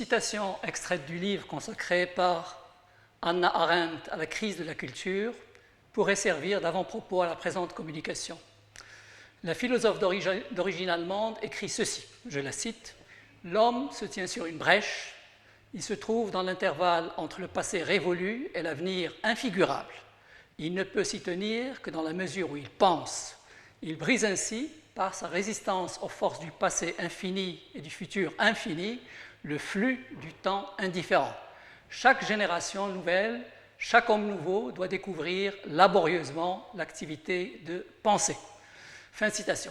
citation extraite du livre consacré par Hannah Arendt à la crise de la culture pourrait servir d'avant-propos à la présente communication. La philosophe d'origine allemande écrit ceci, je la cite, « L'homme se tient sur une brèche, il se trouve dans l'intervalle entre le passé révolu et l'avenir infigurable. Il ne peut s'y tenir que dans la mesure où il pense. Il brise ainsi, par sa résistance aux forces du passé infini et du futur infini, le flux du temps indifférent. Chaque génération nouvelle, chaque homme nouveau doit découvrir laborieusement l'activité de pensée. » Fin de citation.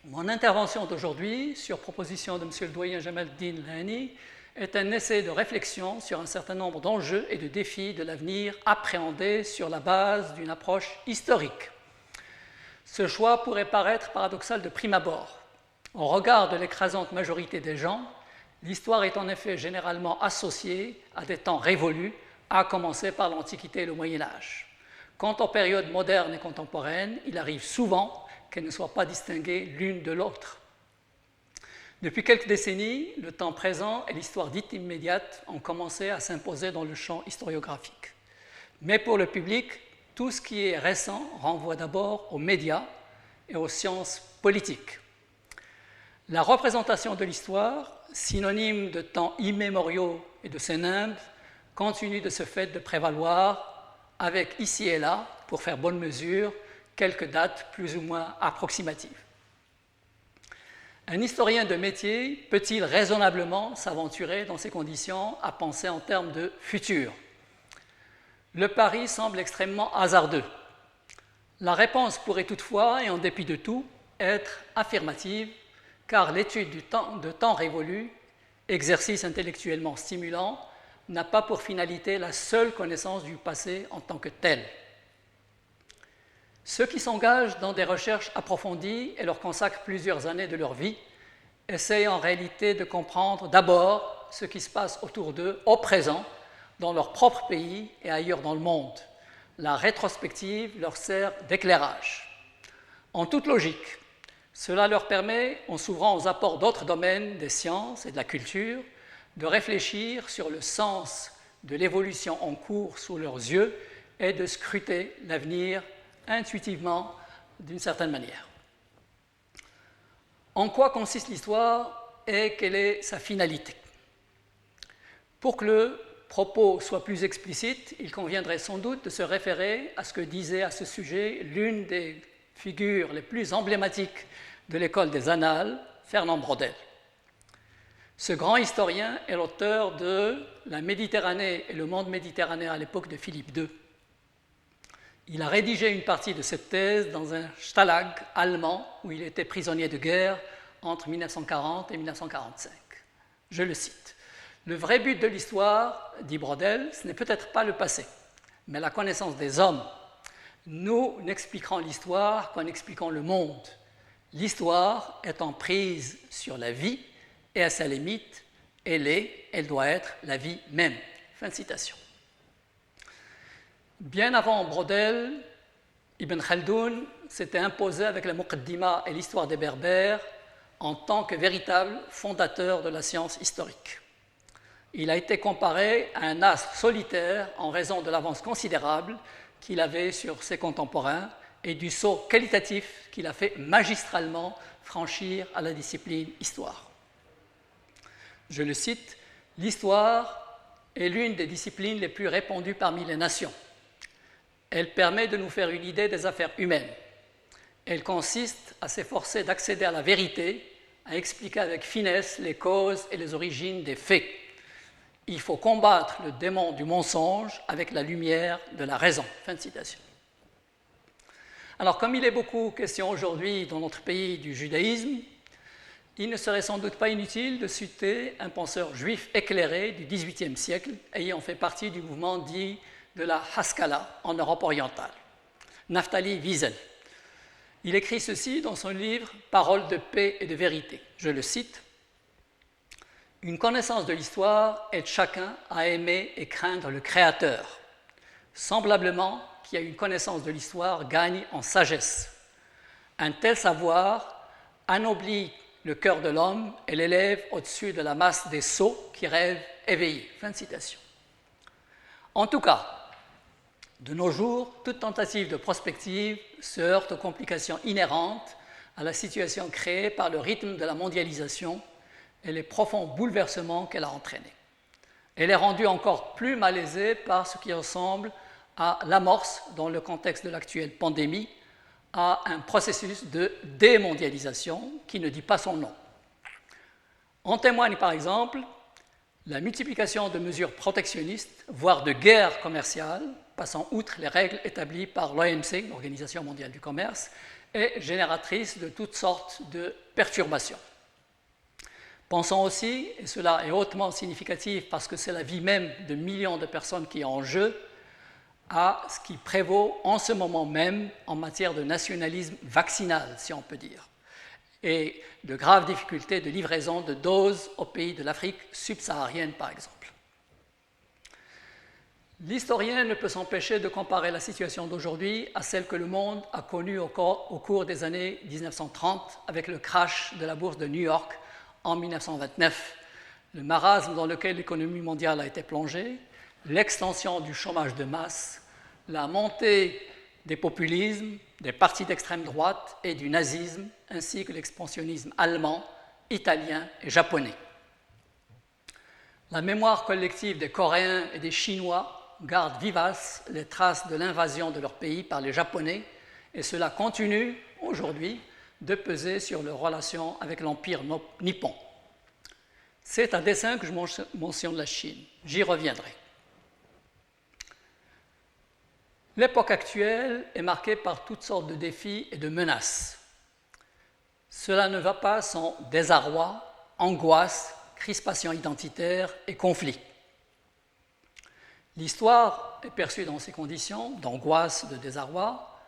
Mon intervention d'aujourd'hui, sur proposition de M. le doyen Jamaldin Lahani, est un essai de réflexion sur un certain nombre d'enjeux et de défis de l'avenir appréhendés sur la base d'une approche historique. Ce choix pourrait paraître paradoxal de prime abord. Au regard de l'écrasante majorité des gens, l'histoire est en effet généralement associée à des temps révolus, à commencer par l'Antiquité et le Moyen-Âge. Quant aux périodes modernes et contemporaines, il arrive souvent qu'elles ne soient pas distinguées l'une de l'autre. Depuis quelques décennies, le temps présent et l'histoire dite immédiate ont commencé à s'imposer dans le champ historiographique. Mais pour le public, tout ce qui est récent renvoie d'abord aux médias et aux sciences politiques. La représentation de l'histoire, synonyme de temps immémoriaux et de ses nimbes, continue de ce fait de prévaloir, avec ici et là, pour faire bonne mesure, quelques dates plus ou moins approximatives. Un historien de métier peut-il raisonnablement s'aventurer dans ces conditions à penser en termes de futur ? Le pari semble extrêmement hasardeux. La réponse pourrait toutefois, et en dépit de tout, être affirmative, car l'étude de temps révolu, exercice intellectuellement stimulant, n'a pas pour finalité la seule connaissance du passé en tant que tel. Ceux qui s'engagent dans des recherches approfondies et leur consacrent plusieurs années de leur vie essayent en réalité de comprendre d'abord ce qui se passe autour d'eux au présent, dans leur propre pays et ailleurs dans le monde. La rétrospective leur sert d'éclairage. En toute logique, cela leur permet, en s'ouvrant aux apports d'autres domaines des sciences et de la culture, de réfléchir sur le sens de l'évolution en cours sous leurs yeux et de scruter l'avenir intuitivement d'une certaine manière. En quoi consiste l'histoire et quelle est sa finalité ? Pour que le propos soit plus explicite, il conviendrait sans doute de se référer à ce que disait à ce sujet l'une des figures les plus emblématiques de l'école des Annales, Fernand Braudel. Ce grand historien est l'auteur de La Méditerranée et le monde méditerranéen à l'époque de Philippe II. Il a rédigé une partie de cette thèse dans un Stalag allemand où il était prisonnier de guerre entre 1940 et 1945. Je le cite. « Le vrai but de l'histoire, dit Braudel, ce n'est peut-être pas le passé, mais la connaissance des hommes. Nous n'expliquerons l'histoire qu'en expliquant le monde. L'histoire étant prise sur la vie et à sa limite, elle doit être la vie même. » Fin de citation. Bien avant Braudel, Ibn Khaldoun s'était imposé avec la Muqaddima et l'histoire des Berbères en tant que véritable fondateur de la science historique. Il a été comparé à un astre solitaire en raison de l'avance considérable qu'il avait sur ses contemporains et du saut qualitatif qu'il a fait magistralement franchir à la discipline histoire. Je le cite, « L'histoire est l'une des disciplines les plus répandues parmi les nations. Elle permet de nous faire une idée des affaires humaines. Elle consiste à s'efforcer d'accéder à la vérité, à expliquer avec finesse les causes et les origines des faits. Il faut combattre le démon du mensonge avec la lumière de la raison. » Fin de citation. Alors, comme il est beaucoup question aujourd'hui dans notre pays du judaïsme, il ne serait sans doute pas inutile de citer un penseur juif éclairé du XVIIIe siècle, ayant fait partie du mouvement dit de la Haskalah en Europe orientale, Naftali Wiesel. Il écrit ceci dans son livre « Paroles de paix et de vérité ». Je le cite. « Une connaissance de l'histoire aide chacun à aimer et craindre le Créateur. Semblablement, qui a une connaissance de l'histoire gagne en sagesse. Un tel savoir anoblit le cœur de l'homme et l'élève au-dessus de la masse des sots qui rêvent éveillés. » Fin de citation. En tout cas, de nos jours, toute tentative de prospective se heurte aux complications inhérentes à la situation créée par le rythme de la mondialisation et les profonds bouleversements qu'elle a entraînés. Elle est rendue encore plus malaisée par ce qui ressemble à l'amorce, dans le contexte de l'actuelle pandémie, à un processus de démondialisation qui ne dit pas son nom. En témoigne par exemple la multiplication de mesures protectionnistes, voire de guerres commerciales, passant outre les règles établies par l'OMC, l'Organisation mondiale du commerce, et génératrice de toutes sortes de perturbations. Pensons aussi, et cela est hautement significatif parce que c'est la vie même de millions de personnes qui est en jeu, à ce qui prévaut en ce moment même en matière de nationalisme vaccinal, si on peut dire, et de graves difficultés de livraison de doses aux pays de l'Afrique subsaharienne, par exemple. L'historien ne peut s'empêcher de comparer la situation d'aujourd'hui à celle que le monde a connue au cours des années 1930 avec le crash de la bourse de New York en 1929, le marasme dans lequel l'économie mondiale a été plongée, l'extension du chômage de masse, la montée des populismes, des partis d'extrême droite et du nazisme, ainsi que l'expansionnisme allemand, italien et japonais. La mémoire collective des Coréens et des Chinois garde vivaces les traces de l'invasion de leur pays par les Japonais, et cela continue aujourd'hui de peser sur leurs relations avec l'Empire nippon. C'est à dessein que je mentionne la Chine. J'y reviendrai. L'époque actuelle est marquée par toutes sortes de défis et de menaces. Cela ne va pas sans désarroi, angoisse, crispation identitaire et conflits. L'histoire est perçue dans ces conditions d'angoisse, de désarroi,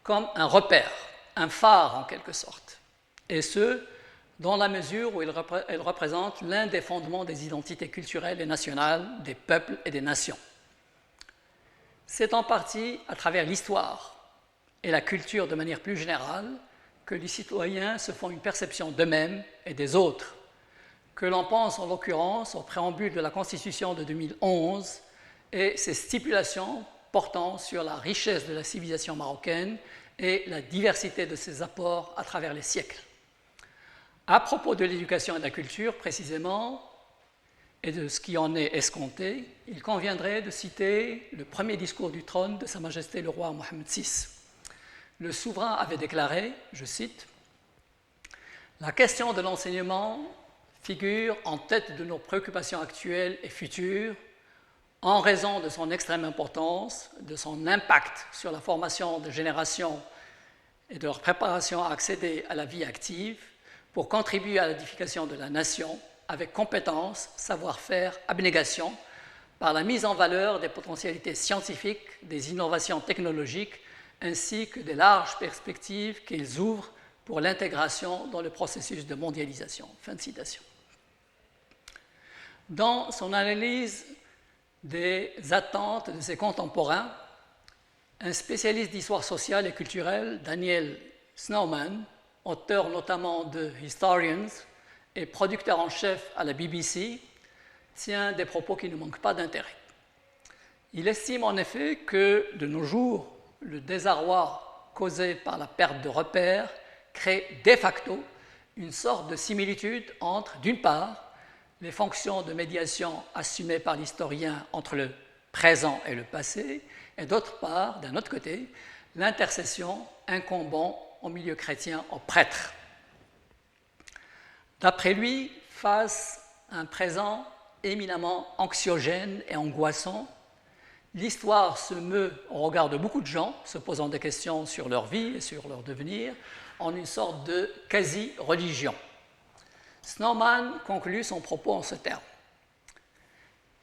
comme un repère, un phare en quelque sorte, et ce, dans la mesure où elle représente l'un des fondements des identités culturelles et nationales des peuples et des nations. C'est en partie à travers l'histoire et la culture de manière plus générale que les citoyens se font une perception d'eux-mêmes et des autres, que l'on pense en l'occurrence au préambule de la Constitution de 2011 et ses stipulations portant sur la richesse de la civilisation marocaine et la diversité de ses apports à travers les siècles. À propos de l'éducation et de la culture, précisément, et de ce qui en est escompté, il conviendrait de citer le premier discours du trône de Sa Majesté le roi Mohammed VI. Le souverain avait déclaré, je cite, « La question de l'enseignement figure en tête de nos préoccupations actuelles et futures en raison de son extrême importance, de son impact sur la formation de générations et de leur préparation à accéder à la vie active pour contribuer à l'édification de la nation avec compétence, savoir-faire, abnégation, par la mise en valeur des potentialités scientifiques, des innovations technologiques, ainsi que des larges perspectives qu'ils ouvrent pour l'intégration dans le processus de mondialisation. » Fin de citation. Dans son analyse des attentes de ses contemporains, un spécialiste d'histoire sociale et culturelle, Daniel Snowman, auteur notamment de Historians et producteur en chef à la BBC, tient des propos qui ne manquent pas d'intérêt. Il estime en effet que, de nos jours, le désarroi causé par la perte de repères crée de facto une sorte de similitude entre, d'une part, les fonctions de médiation assumées par l'historien entre le présent et le passé, et d'autre part, d'un autre côté, l'intercession incombant au milieu chrétien aux prêtres. D'après lui, face à un présent éminemment anxiogène et angoissant, l'histoire se meut au regard de beaucoup de gens, se posant des questions sur leur vie et sur leur devenir, en une sorte de quasi-religion. Snowman conclut son propos en ce terme.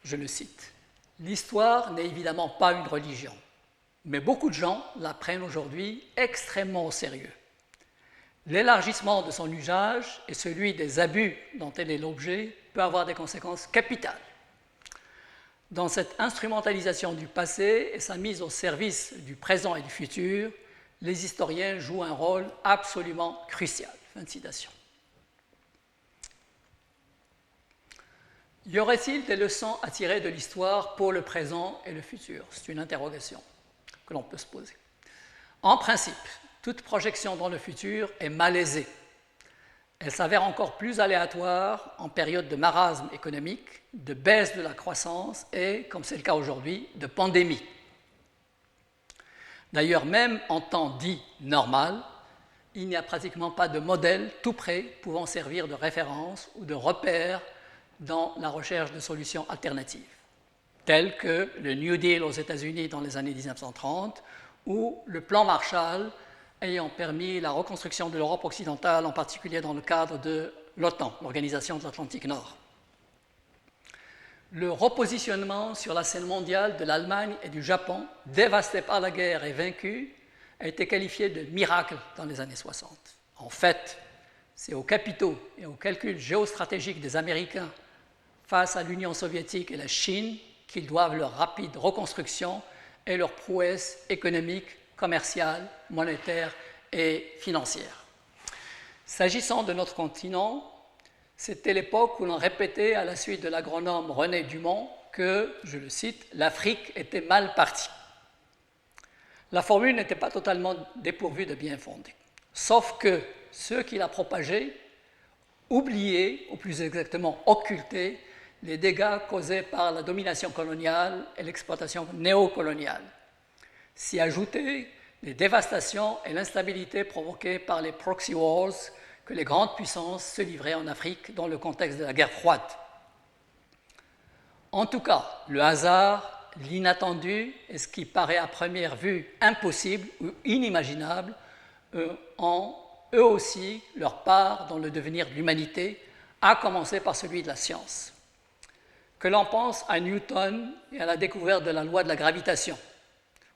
Je le cite. « L'histoire n'est évidemment pas une religion, mais beaucoup de gens la prennent aujourd'hui extrêmement au sérieux. L'élargissement de son usage et celui des abus dont elle est l'objet peut avoir des conséquences capitales. Dans cette instrumentalisation du passé et sa mise au service du présent et du futur, les historiens jouent un rôle absolument crucial. » Fin de citation. Y aurait-il des leçons à tirer de l'histoire pour le présent et le futur? C'est une interrogation que l'on peut se poser. En principe, toute projection dans le futur est malaisée. Elle s'avère encore plus aléatoire en période de marasme économique, de baisse de la croissance et, comme c'est le cas aujourd'hui, de pandémie. D'ailleurs, même en temps dit normal, il n'y a pratiquement pas de modèle tout prêt pouvant servir de référence ou de repère dans la recherche de solutions alternatives, telles que le New Deal aux États-Unis dans les années 1930 ou le plan Marshall ayant permis la reconstruction de l'Europe occidentale, en particulier dans le cadre de l'OTAN, l'Organisation de l'Atlantique Nord. Le repositionnement sur la scène mondiale de l'Allemagne et du Japon, dévastés par la guerre et vaincus, a été qualifié de miracle dans les années 60. En fait, c'est aux capitaux et aux calculs géostratégiques des Américains face à l'Union soviétique et la Chine qu'ils doivent leur rapide reconstruction et leur prouesse économique, commerciale, monétaire et financière. S'agissant de notre continent, c'était l'époque où l'on répétait à la suite de l'agronome René Dumont que, je le cite, « l'Afrique était mal partie ». La formule n'était pas totalement dépourvue de bien-fondé, sauf que ceux qui la propageaient oubliaient, ou plus exactement occultaient, les dégâts causés par la domination coloniale et l'exploitation néocoloniale. S'y ajoutaient les dévastations et l'instabilité provoquées par les proxy wars que les grandes puissances se livraient en Afrique dans le contexte de la guerre froide. En tout cas, le hasard, l'inattendu et ce qui paraît à première vue impossible ou inimaginable ont eux aussi leur part dans le devenir de l'humanité, à commencer par celui de la science. Que l'on pense à Newton et à la découverte de la loi de la gravitation,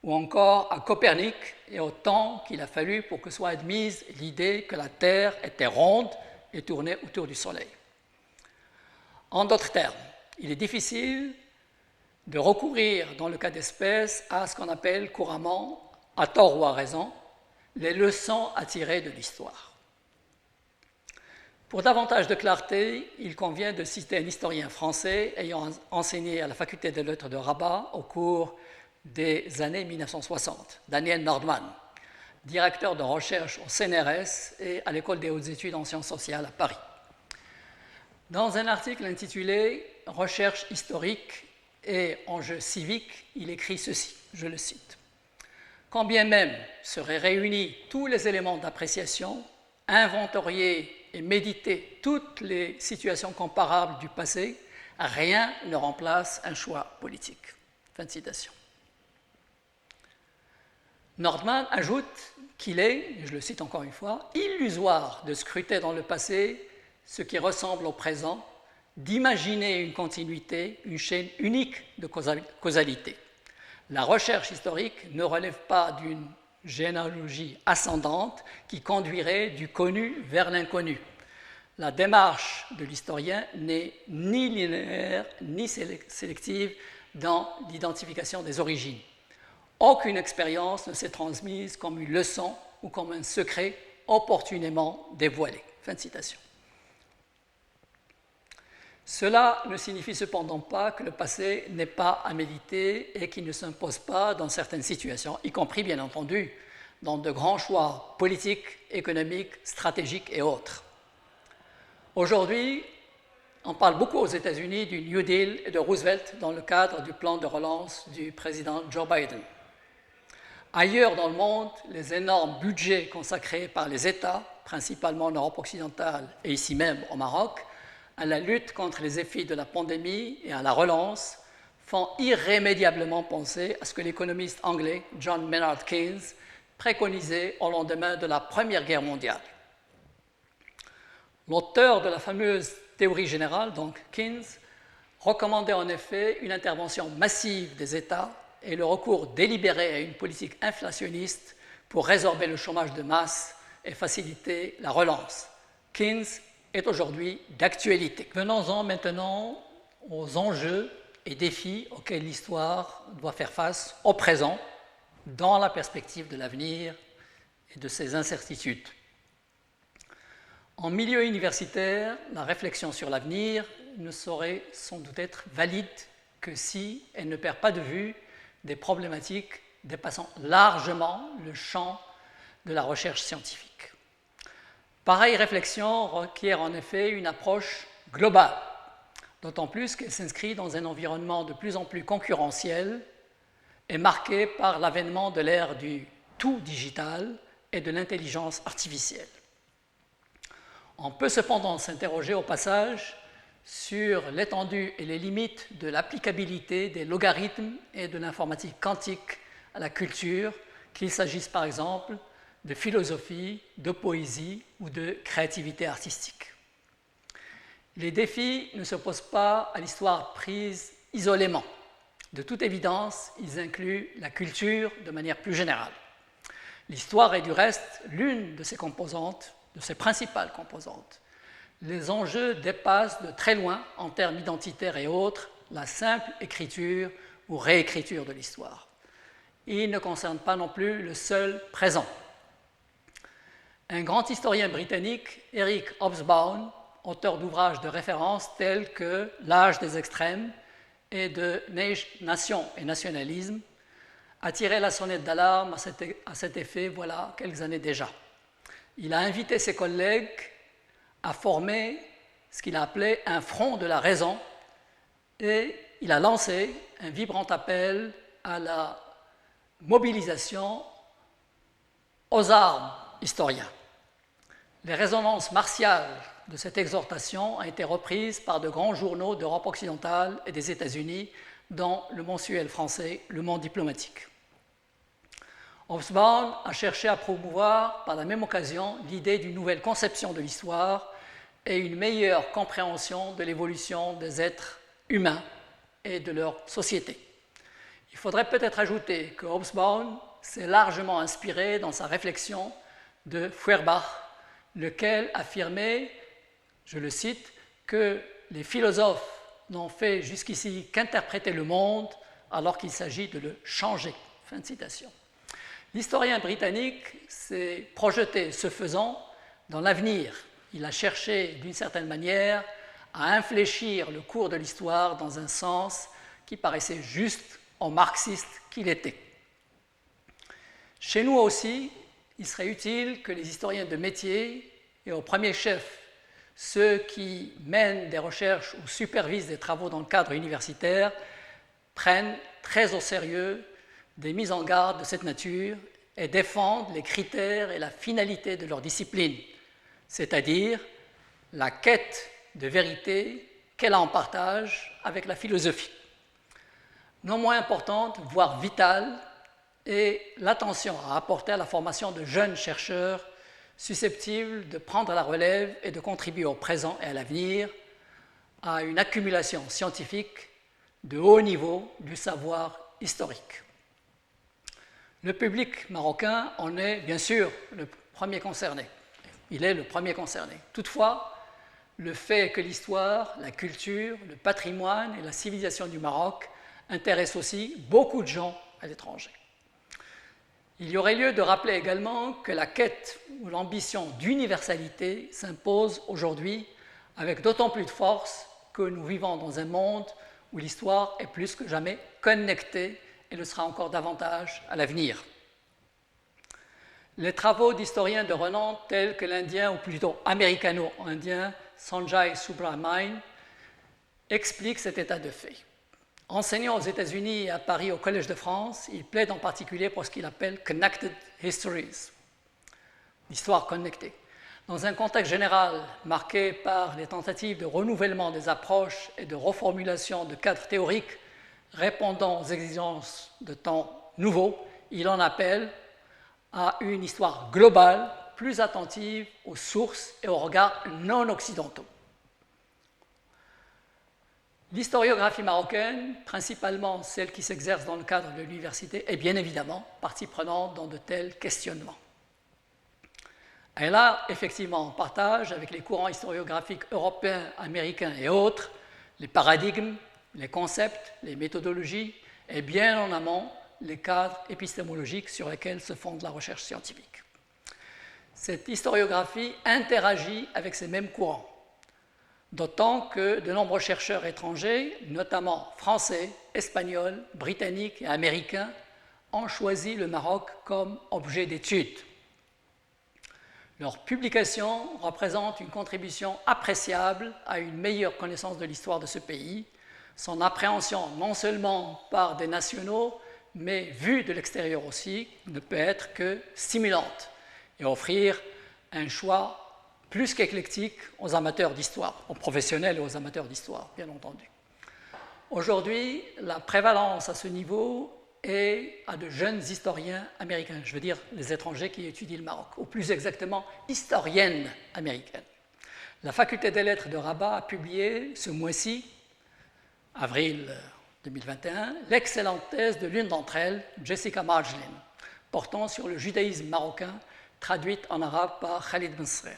ou encore à Copernic et au temps qu'il a fallu pour que soit admise l'idée que la Terre était ronde et tournait autour du Soleil. En d'autres termes, il est difficile de recourir, dans le cas d'espèce, à ce qu'on appelle couramment, à tort ou à raison, les leçons à tirer de l'histoire. Pour davantage de clarté, il convient de citer un historien français ayant enseigné à la faculté des lettres de Rabat au cours des années 1960, Daniel Nordman, directeur de recherche au CNRS et à l'École des hautes études en sciences sociales à Paris. Dans un article intitulé « Recherche historique et enjeux civiques », il écrit ceci, je le cite. « Quand bien même seraient réunis tous les éléments d'appréciation, inventoriés et méditer toutes les situations comparables du passé, rien ne remplace un choix politique. » Fin de citation. Nordman ajoute qu'il est, je le cite encore une fois, illusoire de scruter dans le passé ce qui ressemble au présent, d'imaginer une continuité, une chaîne unique de causalité. La recherche historique ne relève pas d'une généalogie ascendante qui conduirait du connu vers l'inconnu. La démarche de l'historien n'est ni linéaire ni sélective dans l'identification des origines. Aucune expérience ne s'est transmise comme une leçon ou comme un secret opportunément dévoilé. Fin de citation. Cela ne signifie cependant pas que le passé n'est pas à méditer et qu'il ne s'impose pas dans certaines situations, y compris bien entendu dans de grands choix politiques, économiques, stratégiques et autres. Aujourd'hui, on parle beaucoup aux États-Unis du New Deal et de Roosevelt dans le cadre du plan de relance du président Joe Biden. Ailleurs dans le monde, les énormes budgets consacrés par les États, principalement en Europe occidentale et ici même au Maroc, à la lutte contre les effets de la pandémie et à la relance, font irrémédiablement penser à ce que l'économiste anglais John Maynard Keynes préconisait au lendemain de la Première Guerre mondiale. L'auteur de la fameuse théorie générale, donc Keynes, recommandait en effet une intervention massive des États et le recours délibéré à une politique inflationniste pour résorber le chômage de masse et faciliter la relance. Keynes est aujourd'hui d'actualité. Venons-en maintenant aux enjeux et défis auxquels l'histoire doit faire face au présent, dans la perspective de l'avenir et de ses incertitudes. En milieu universitaire, la réflexion sur l'avenir ne saurait sans doute être valide que si elle ne perd pas de vue des problématiques dépassant largement le champ de la recherche scientifique. Pareille réflexion requiert en effet une approche globale, d'autant plus qu'elle s'inscrit dans un environnement de plus en plus concurrentiel et marqué par l'avènement de l'ère du tout digital et de l'intelligence artificielle. On peut cependant s'interroger au passage sur l'étendue et les limites de l'applicabilité des logarithmes et de l'informatique quantique à la culture, qu'il s'agisse par exemple de philosophie, de poésie ou de créativité artistique. Les défis ne se posent pas à l'histoire prise isolément. De toute évidence, ils incluent la culture de manière plus générale. L'histoire est du reste l'une de ses composantes, de ses principales composantes. Les enjeux dépassent de très loin, en termes identitaires et autres, la simple écriture ou réécriture de l'histoire. Ils ne concernent pas non plus le seul présent. Un grand historien britannique, Eric Hobsbawm, auteur d'ouvrages de référence tels que L'âge des extrêmes et de Nation et nationalisme, a tiré la sonnette d'alarme à cet effet voilà quelques années déjà. Il a invité ses collègues à former ce qu'il a appelé un front de la raison et il a lancé un vibrant appel à la mobilisation aux armes historiens. Les résonances martiales de cette exhortation ont été reprises par de grands journaux d'Europe occidentale et des États-Unis, dont le mensuel français Le Monde diplomatique. Hobsbawm a cherché à promouvoir par la même occasion l'idée d'une nouvelle conception de l'histoire et une meilleure compréhension de l'évolution des êtres humains et de leur société. Il faudrait peut-être ajouter que Hobsbawm s'est largement inspiré dans sa réflexion de Feuerbach, lequel affirmait, je le cite, que les philosophes n'ont fait jusqu'ici qu'interpréter le monde alors qu'il s'agit de le changer. Fin de citation. L'historien britannique s'est projeté, ce faisant, dans l'avenir. Il a cherché, d'une certaine manière, à infléchir le cours de l'histoire dans un sens qui paraissait juste au marxiste qu'il était. Chez nous aussi, il serait utile que les historiens de métier, et au premier chef ceux qui mènent des recherches ou supervisent des travaux dans le cadre universitaire, prennent très au sérieux des mises en garde de cette nature et défendent les critères et la finalité de leur discipline, c'est-à-dire la quête de vérité qu'elle a en partage avec la philosophie. Non moins importante, voire vitale, est l'attention à apporter à la formation de jeunes chercheurs susceptibles de prendre la relève et de contribuer au présent et à l'avenir à une accumulation scientifique de haut niveau du savoir historique. Le public marocain en est bien sûr le premier concerné. Il est le premier concerné. Toutefois, le fait que l'histoire, la culture, le patrimoine et la civilisation du Maroc intéressent aussi beaucoup de gens à l'étranger. Il y aurait lieu de rappeler également que la quête ou l'ambition d'universalité s'impose aujourd'hui avec d'autant plus de force que nous vivons dans un monde où l'histoire est plus que jamais connectée et le sera encore davantage à l'avenir. Les travaux d'historiens de renom tels que l'Indien ou plutôt américano-indien Sanjay Subrahmanyam expliquent cet état de fait. Enseignant aux États-Unis et à Paris au Collège de France, il plaide en particulier pour ce qu'il appelle « connected histories », l'histoire connectée. Dans un contexte général marqué par les tentatives de renouvellement des approches et de reformulation de cadres théoriques répondant aux exigences de temps nouveaux, il en appelle à une histoire globale, plus attentive aux sources et aux regards non occidentaux. L'historiographie marocaine, principalement celle qui s'exerce dans le cadre de l'université, est bien évidemment partie prenante dans de tels questionnements. Elle a effectivement en partage avec les courants historiographiques européens, américains et autres, les paradigmes, les concepts, les méthodologies et bien en amont les cadres épistémologiques sur lesquels se fonde la recherche scientifique. Cette historiographie interagit avec ces mêmes courants. d'autant que de nombreux chercheurs étrangers, notamment français, espagnols, britanniques et américains, ont choisi le Maroc comme objet d'étude. Leurs publications représentent une contribution appréciable à une meilleure connaissance de l'histoire de ce pays, son appréhension non seulement par des nationaux, mais vue de l'extérieur aussi, ne peut être que stimulante et offrir un choix plus qu'éclectique aux amateurs d'histoire, aux professionnels et aux amateurs d'histoire, bien entendu. Aujourd'hui, la prévalence à ce niveau est à de jeunes historiens américains, je veux dire les étrangers qui étudient le Maroc, ou plus exactement historiennes américaines. La faculté des lettres de Rabat a publié ce mois-ci, avril 2021, l'excellente thèse de l'une d'entre elles, Jessica Marjlin, portant sur le judaïsme marocain, traduite en arabe par Khalid Benserer.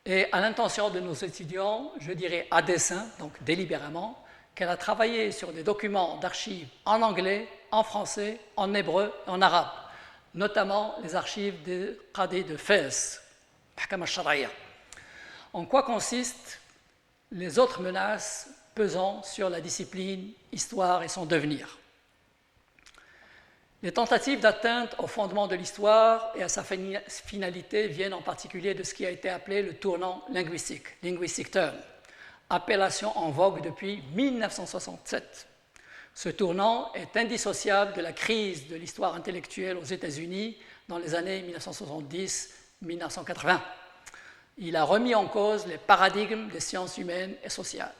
Et à l'intention de nos étudiants, je dirais à dessein, donc délibérément, qu'elle a travaillé sur des documents d'archives en anglais, en français, en hébreu et en arabe, notamment les archives des Qadi de Fès, Mahkama al-Sharaïa. En quoi consistent les autres menaces pesant sur la discipline histoire et son devenir? Les tentatives d'atteinte au fondement de l'histoire et à sa finalité viennent en particulier de ce qui a été appelé le tournant linguistique, linguistic turn, appellation en vogue depuis 1967. Ce tournant est indissociable de la crise de l'histoire intellectuelle aux États-Unis dans les années 1970-1980. Il a remis en cause les paradigmes des sciences humaines et sociales.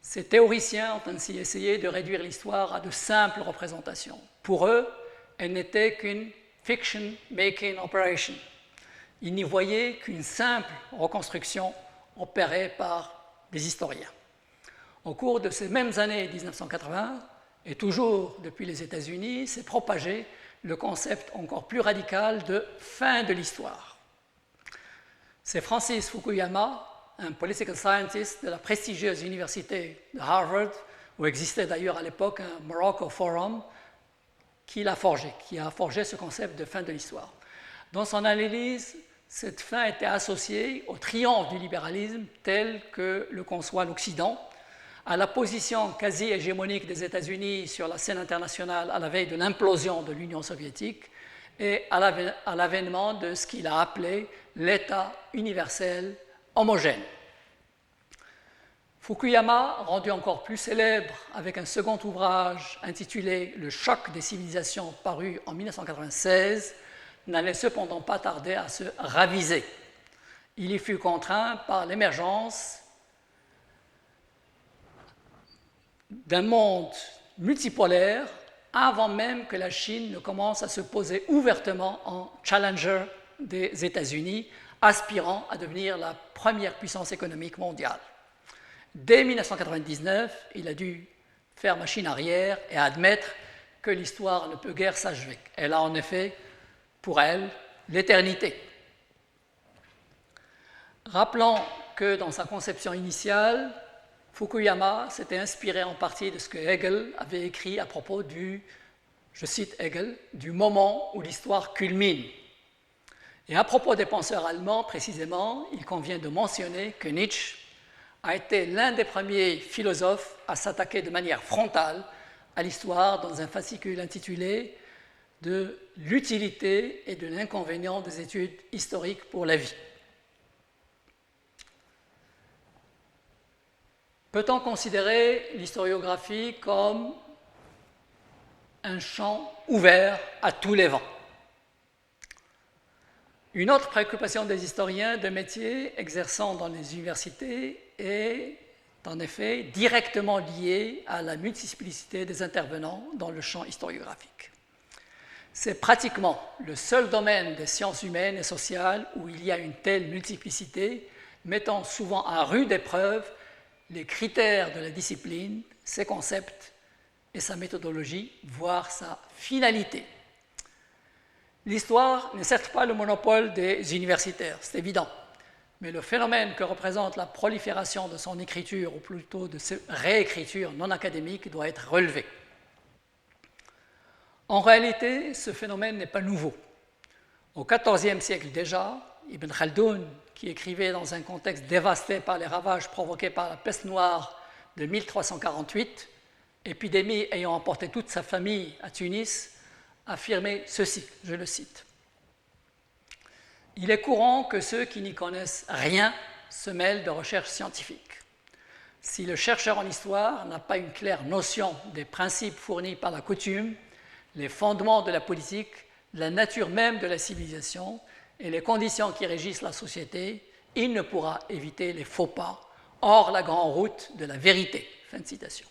Ces théoriciens ont ainsi essayé de réduire l'histoire à de simples représentations. Pour eux, elle n'était qu'une fiction-making operation. Ils n'y voyaient qu'une simple reconstruction opérée par des historiens. Au cours de ces mêmes années 1980, et toujours depuis les États-Unis, s'est propagé le concept encore plus radical de fin de l'histoire. C'est Francis Fukuyama, un political scientist de la prestigieuse université de Harvard, où existait d'ailleurs à l'époque un Morocco Forum, qui a forgé ce concept de fin de l'histoire. Dans son analyse, cette fin était associée au triomphe du libéralisme tel que le conçoit l'Occident, à la position quasi hégémonique des États-Unis sur la scène internationale à la veille de l'implosion de l'Union soviétique et à l'avènement de ce qu'il a appelé l'État universel homogène. Fukuyama, rendu encore plus célèbre avec un second ouvrage intitulé « Le choc des civilisations » paru en 1996, n'allait cependant pas tarder à se raviser. Il y fut contraint par l'émergence d'un monde multipolaire avant même que la Chine ne commence à se poser ouvertement en challenger des États-Unis, aspirant à devenir la première puissance économique mondiale. Dès 1999, il a dû faire machine arrière et admettre que l'histoire ne peut guère s'achever. Elle a en effet, pour elle, l'éternité. Rappelons que dans sa conception initiale, Fukuyama s'était inspiré en partie de ce que Hegel avait écrit à propos du, je cite Hegel, du moment où l'histoire culmine. Et à propos des penseurs allemands, précisément, il convient de mentionner que Nietzsche a été l'un des premiers philosophes à s'attaquer de manière frontale à l'histoire dans un fascicule intitulé « De l'utilité et de l'inconvénient des études historiques pour la vie ». Peut-on considérer l'historiographie comme un champ ouvert à tous les vents? Une autre préoccupation des historiens de métier exerçant dans les universités est en effet directement liée à la multiplicité des intervenants dans le champ historiographique. C'est pratiquement le seul domaine des sciences humaines et sociales où il y a une telle multiplicité, mettant souvent à rude épreuve les critères de la discipline, ses concepts et sa méthodologie, voire sa finalité. L'histoire n'est certes pas le monopole des universitaires, c'est évident, mais le phénomène que représente la prolifération de son écriture, ou plutôt de sa réécriture non académique, doit être relevé. En réalité, ce phénomène n'est pas nouveau. Au XIVe siècle déjà, Ibn Khaldoun, qui écrivait dans un contexte dévasté par les ravages provoqués par la peste noire de 1348, épidémie ayant emporté toute sa famille à Tunis, affirmait ceci, je le cite. « Il est courant que ceux qui n'y connaissent rien se mêlent de recherches scientifiques. Si le chercheur en histoire n'a pas une claire notion des principes fournis par la coutume, les fondements de la politique, la nature même de la civilisation et les conditions qui régissent la société, il ne pourra éviter les faux pas hors la grande route de la vérité. » Fin de citation.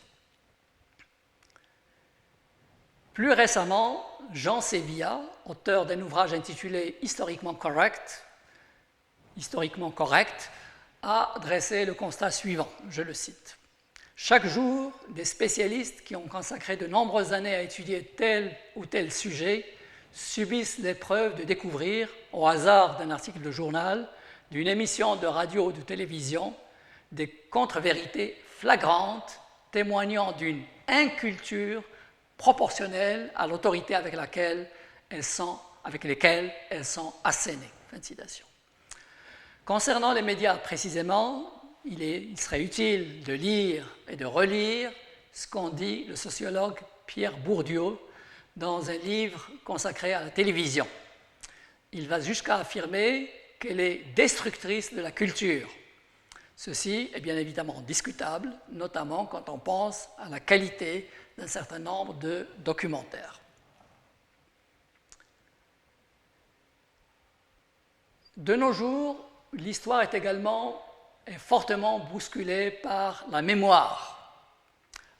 Plus récemment, Jean Sévilla, auteur d'un ouvrage intitulé Historiquement correct, a dressé le constat suivant, je le cite. « Chaque jour, des spécialistes qui ont consacré de nombreuses années à étudier tel ou tel sujet subissent l'épreuve de découvrir, au hasard d'un article de journal, d'une émission de radio ou de télévision, des contre-vérités flagrantes témoignant d'une inculture proportionnelle à l'autorité avec lesquelles elles sont assénées. » Fin de citation. Concernant les médias précisément, il serait utile de lire et de relire ce qu'en dit le sociologue Pierre Bourdieu dans un livre consacré à la télévision. Il va jusqu'à affirmer qu'elle est destructrice de la culture. Ceci est bien évidemment discutable, notamment quand on pense à la qualité d'un certain nombre de documentaires. De nos jours, l'histoire est également fortement bousculée par la mémoire.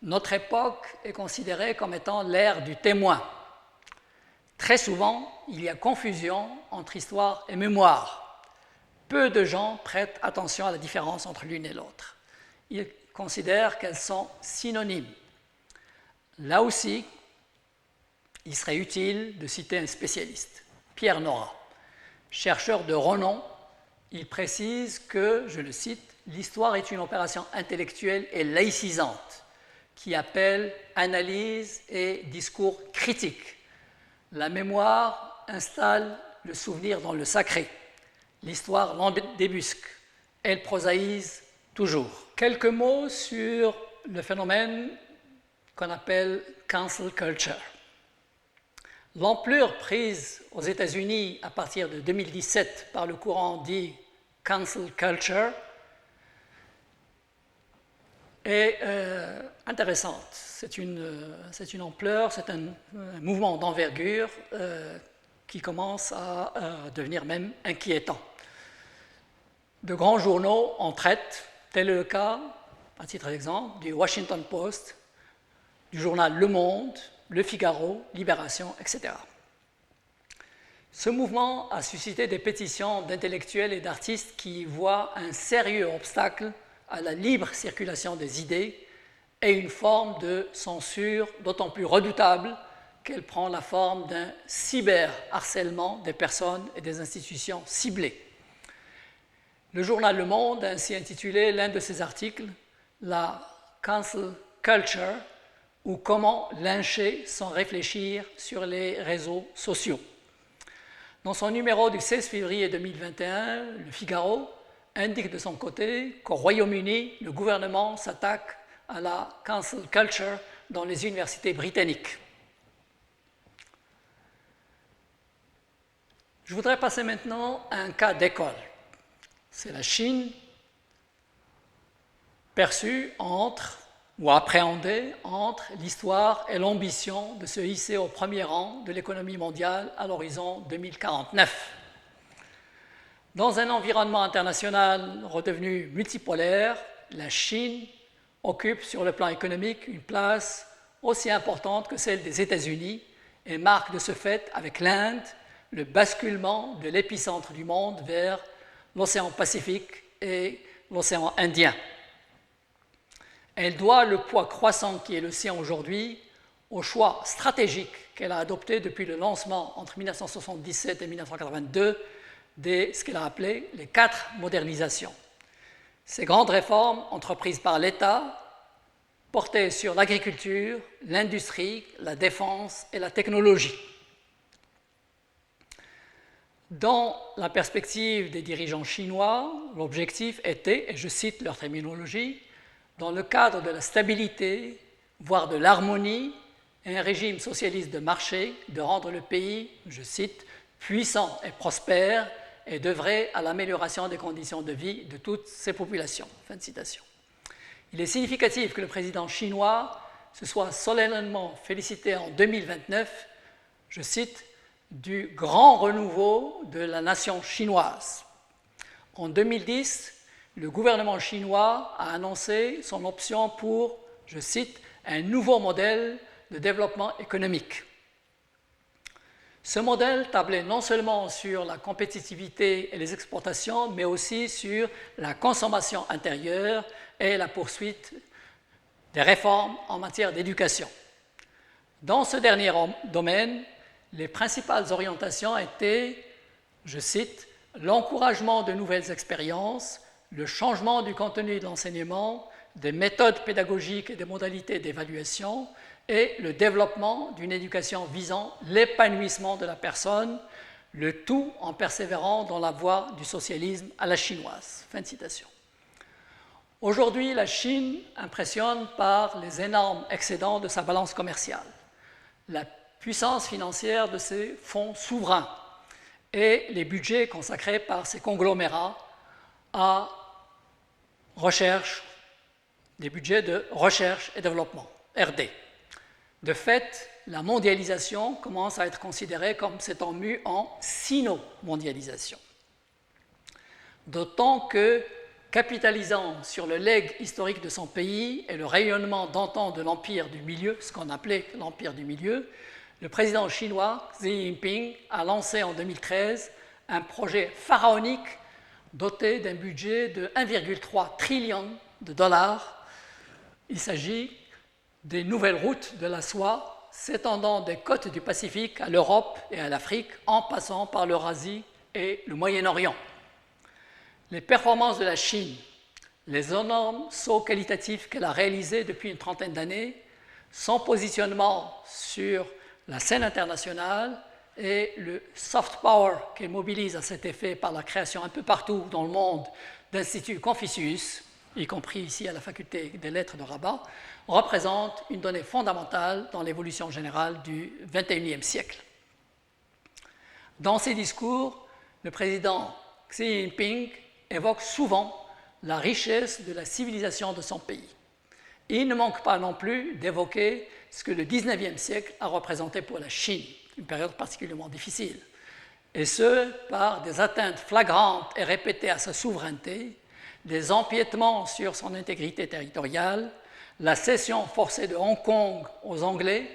Notre époque est considérée comme étant l'ère du témoin. Très souvent, il y a confusion entre histoire et mémoire. Peu de gens prêtent attention à la différence entre l'une et l'autre. Ils considèrent qu'elles sont synonymes. Là aussi, il serait utile de citer un spécialiste, Pierre Nora. Chercheur de renom, il précise que, je le cite, « l'histoire est une opération intellectuelle et laïcisante qui appelle analyse et discours critique. La mémoire installe le souvenir dans le sacré. L'histoire l'en débusque. Elle prosaïse toujours. » Quelques mots sur le phénomène qu'on appelle cancel culture. L'ampleur prise aux États-Unis à partir de 2017 par le courant dit cancel culture est intéressante. C'est une ampleur, c'est un mouvement d'envergure qui commence à devenir même inquiétant. De grands journaux en traitent, tel est le cas, à titre d'exemple, du Washington Post, du journal Le Monde, Le Figaro, Libération, etc. Ce mouvement a suscité des pétitions d'intellectuels et d'artistes qui voient un sérieux obstacle à la libre circulation des idées et une forme de censure d'autant plus redoutable qu'elle prend la forme d'un cyberharcèlement des personnes et des institutions ciblées. Le journal Le Monde a ainsi intitulé l'un de ses articles « La cancel culture » ou « Comment lyncher sans réfléchir sur les réseaux sociaux ». Dans son numéro du 16 février 2021, Le Figaro indique de son côté qu'au Royaume-Uni, le gouvernement s'attaque à la cancel culture dans les universités britanniques. Je voudrais passer maintenant à un cas d'école. C'est la Chine perçue ou appréhendée entre l'histoire et l'ambition de se hisser au premier rang de l'économie mondiale à l'horizon 2049. Dans un environnement international redevenu multipolaire, la Chine occupe sur le plan économique une place aussi importante que celle des États-Unis et marque de ce fait, avec l'Inde, le basculement de l'épicentre du monde vers l'océan Pacifique et l'océan Indien. Elle doit le poids croissant qui est le sien aujourd'hui au choix stratégique qu'elle a adopté depuis le lancement entre 1977 et 1982 de ce qu'elle a appelé les 4 modernisations. Ces grandes réformes entreprises par l'État portaient sur l'agriculture, l'industrie, la défense et la technologie. Dans la perspective des dirigeants chinois, l'objectif était, et je cite leur terminologie, dans le cadre de la stabilité, voire de l'harmonie, et un régime socialiste de marché, de rendre le pays, je cite, puissant et prospère, et d'œuvrer à l'amélioration des conditions de vie de toutes ces populations. Fin de citation. Il est significatif que le président chinois se soit solennellement félicité en 2029, je cite, du grand renouveau de la nation chinoise. En 2010, le gouvernement chinois a annoncé son option pour, je cite, un nouveau modèle de développement économique. Ce modèle tablait non seulement sur la compétitivité et les exportations, mais aussi sur la consommation intérieure et la poursuite des réformes en matière d'éducation. Dans ce dernier domaine, les principales orientations étaient, je cite, l'encouragement de nouvelles expériences, le changement du contenu de l'enseignement, des méthodes pédagogiques et des modalités d'évaluation, et le développement d'une éducation visant l'épanouissement de la personne, le tout en persévérant dans la voie du socialisme à la chinoise. Fin de citation. Aujourd'hui, la Chine impressionne par les énormes excédents de sa balance commerciale, la puissance financière de ses fonds souverains et les budgets consacrés par ses conglomérats à recherche, des budgets de recherche et développement, RD. De fait, la mondialisation commence à être considérée comme s'étant mue en sino-mondialisation. D'autant que, capitalisant sur le legs historique de son pays et le rayonnement d'antan de l'Empire du Milieu, ce qu'on appelait l'Empire du Milieu, le président chinois Xi Jinping a lancé en 2013 un projet pharaonique doté d'un budget de 1,3 trillion de dollars. Il s'agit des nouvelles routes de la soie s'étendant des côtes du Pacifique à l'Europe et à l'Afrique en passant par l'Eurasie et le Moyen-Orient. Les performances de la Chine, les énormes sauts qualitatifs qu'elle a réalisés depuis une trentaine d'années, son positionnement sur la scène internationale et le soft power qu'elle mobilise à cet effet par la création un peu partout dans le monde d'instituts Confucius, y compris ici à la faculté des lettres de Rabat, représente une donnée fondamentale dans l'évolution générale du XXIe siècle. Dans ses discours, le président Xi Jinping évoque souvent la richesse de la civilisation de son pays. Il ne manque pas non plus d'évoquer ce que le XIXe siècle a représenté pour la Chine, une période particulièrement difficile, et ce, par des atteintes flagrantes et répétées à sa souveraineté, des empiétements sur son intégrité territoriale, la cession forcée de Hong Kong aux Anglais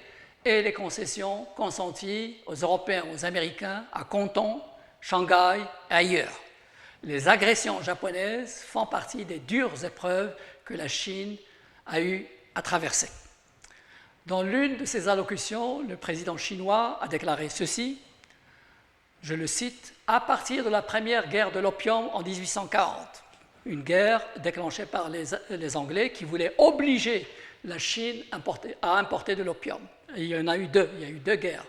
et les concessions consenties aux Européens et aux Américains à Canton, Shanghai et ailleurs. Les agressions japonaises font partie des dures épreuves que la Chine a eu à traverser. Dans l'une de ses allocutions, le président chinois a déclaré ceci, je le cite, « À partir de la première guerre de l'opium en 1840, une guerre déclenchée par les Anglais qui voulaient obliger la Chine à importer de l'opium. Il y en a eu deux, il y a eu deux guerres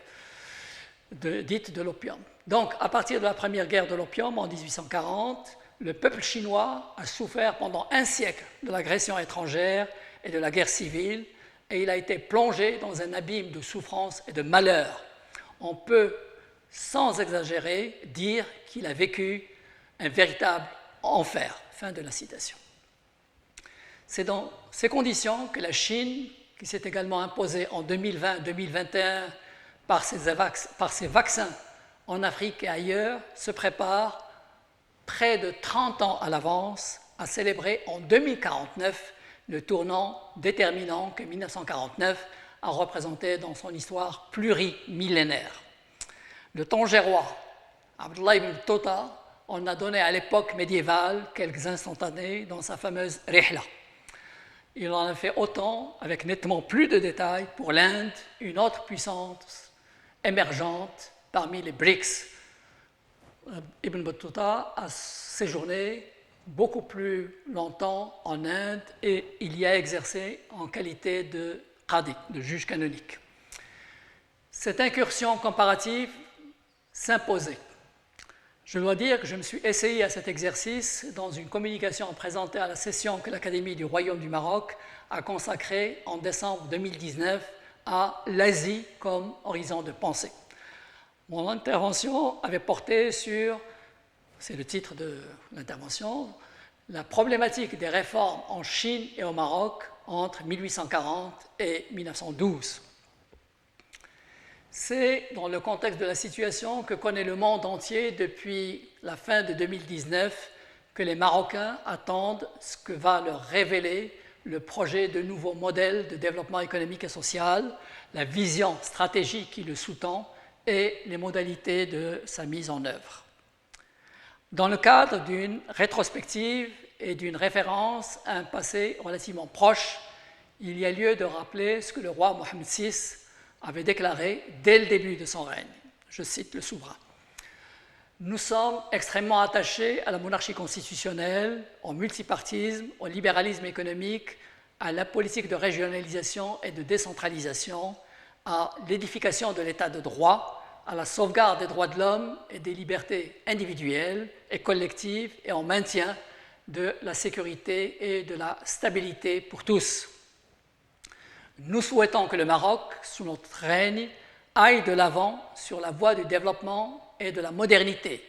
dites de l'opium. Donc, à partir de la première guerre de l'opium en 1840, le peuple chinois a souffert pendant un siècle de l'agression étrangère et de la guerre civile, et il a été plongé dans un abîme de souffrance et de malheur. On peut, sans exagérer, dire qu'il a vécu un véritable enfer. Fin de la citation. C'est dans ces conditions que la Chine, qui s'est également imposée en 2020-2021 par ses vaccins en Afrique et ailleurs, se prépare près de 30 ans à l'avance à célébrer en 2049 le tournant déterminant que 1949 a représenté dans son histoire plurimillénaire. Le Tangérois, Abdullah ibn Battuta, en a donné à l'époque médiévale quelques instantanés dans sa fameuse Rihla. Il en a fait autant, avec nettement plus de détails, pour l'Inde, une autre puissance émergente parmi les BRICS. Ibn Battuta a séjourné beaucoup plus longtemps en Inde et il y a exercé en qualité de qadi, de juge canonique. Cette incursion comparative s'imposait. Je dois dire que je me suis essayé à cet exercice dans une communication présentée à la session que l'Académie du Royaume du Maroc a consacrée en décembre 2019 à l'Asie comme horizon de pensée. Mon intervention avait porté sur, c'est le titre de l'intervention, la problématique des réformes en Chine et au Maroc entre 1840 et 1912. C'est dans le contexte de la situation que connaît le monde entier depuis la fin de 2019 que les Marocains attendent ce que va leur révéler le projet de nouveau modèle de développement économique et social, la vision stratégique qui le sous-tend et les modalités de sa mise en œuvre. Dans le cadre d'une rétrospective et d'une référence à un passé relativement proche, il y a lieu de rappeler ce que le roi Mohammed VI avait déclaré dès le début de son règne. Je cite le souverain. « Nous sommes extrêmement attachés à la monarchie constitutionnelle, au multipartisme, au libéralisme économique, à la politique de régionalisation et de décentralisation, à l'édification de l'état de droit, à la sauvegarde des droits de l'homme et des libertés individuelles et collectives et au maintien de la sécurité et de la stabilité pour tous. Nous souhaitons que le Maroc, sous notre règne, aille de l'avant sur la voie du développement et de la modernité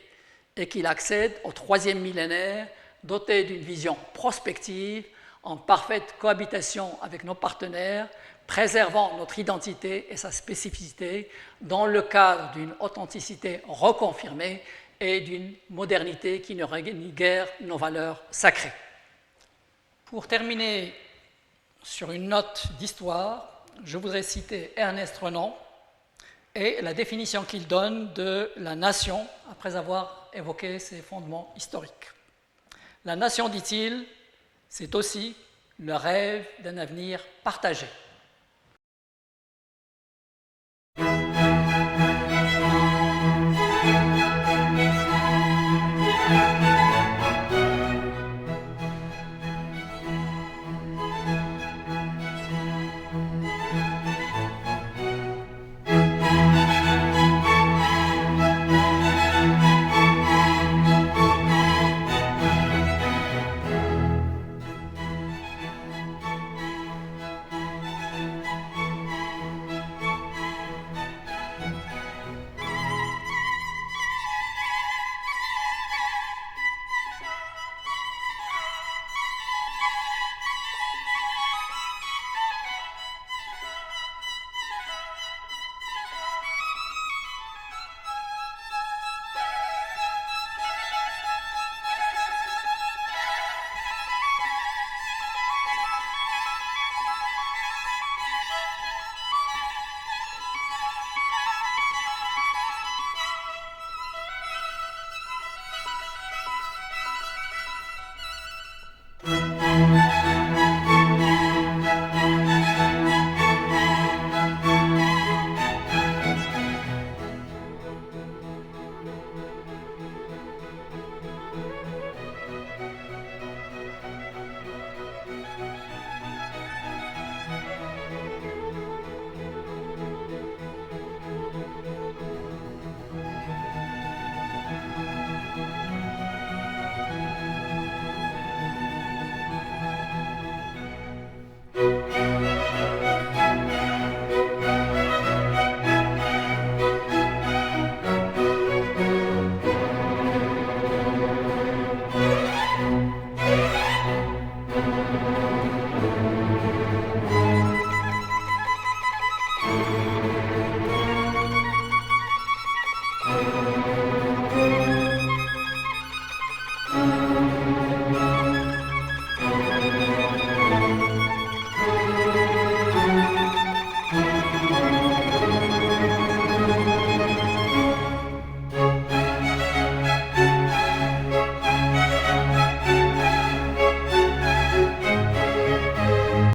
et qu'il accède au troisième millénaire doté d'une vision prospective en parfaite cohabitation avec nos partenaires, préservant notre identité et sa spécificité dans le cadre d'une authenticité reconfirmée et d'une modernité qui ne renie guère nos valeurs sacrées. » Pour terminer sur une note d'histoire, je voudrais citer Ernest Renan et la définition qu'il donne de la nation après avoir évoqué ses fondements historiques. La nation, dit-il, c'est aussi le rêve d'un avenir partagé.